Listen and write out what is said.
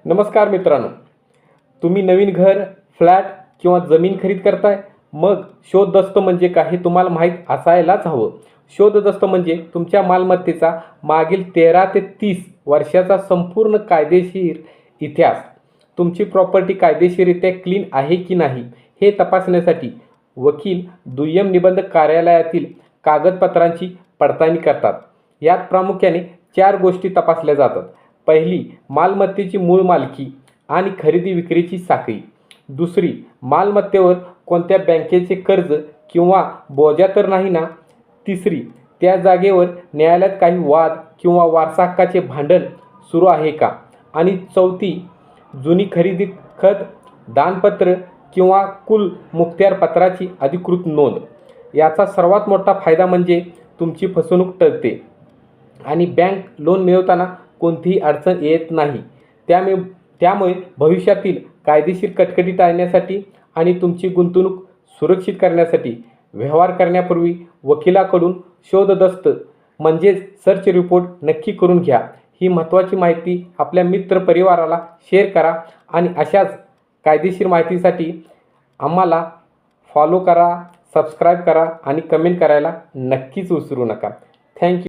नमस्कार मित्रांनो, तुम्ही नवीन घर, फ्लॅट किंवा जमीन खरीद करताय? मग शोधदस्त म्हणजे काय हे तुम्हाला माहीत असायलाच हवं. शोधदस्त म्हणजे तुमच्या मालमत्तेचा मागील 13 ते 30 वर्षाचा संपूर्ण कायदेशीर इतिहास. तुमची प्रॉपर्टी कायदेशीररित्या क्लीन आहे की नाही हे तपासण्यासाठी वकील दुय्यम निबंधक कार्यालयातील कागदपत्रांची पडताळणी करतात. यात प्रामुख्याने 4 गोष्टी तपासल्या जातात. पहिली, मालमत्तेची मूळ मालकी आणि खरेदी विक्रीची साखळी. दुसरी, मालमत्तेवर कोणत्या बँकेचे कर्ज किंवा बोजा तर नाही ना. तिसरी, त्या जागेवर न्यायालयात काही वाद किंवा वारसा हक्काचे भांडण सुरू आहे का. आणि चौथी, जुनी खरेदी खत, दानपत्र किंवा कुल मुखत्यार पत्राची अधिकृत नोंद. याचा सर्वात मोठा फायदा म्हणजे तुमची फसवणूक टळते आणि बँक लोन मिळवताना कोणतीही अडचण येत नाही. त्यामुळे भविष्यातील कायदेशीर कटकटी टाळण्यासाठी आणि तुमची गुंतवणूक सुरक्षित करण्यासाठी व्यवहार करण्यापूर्वी वकिलाकडून शोधदस्त म्हणजेच सर्च रिपोर्ट नक्की करून घ्या. ही महत्त्वाची माहिती आपल्या मित्रपरिवाराला शेअर करा आणि अशाच कायदेशीर माहितीसाठी आम्हाला फॉलो करा, सबस्क्राईब करा आणि कमेंट करायला नक्कीच विसरू नका. थँक्यू.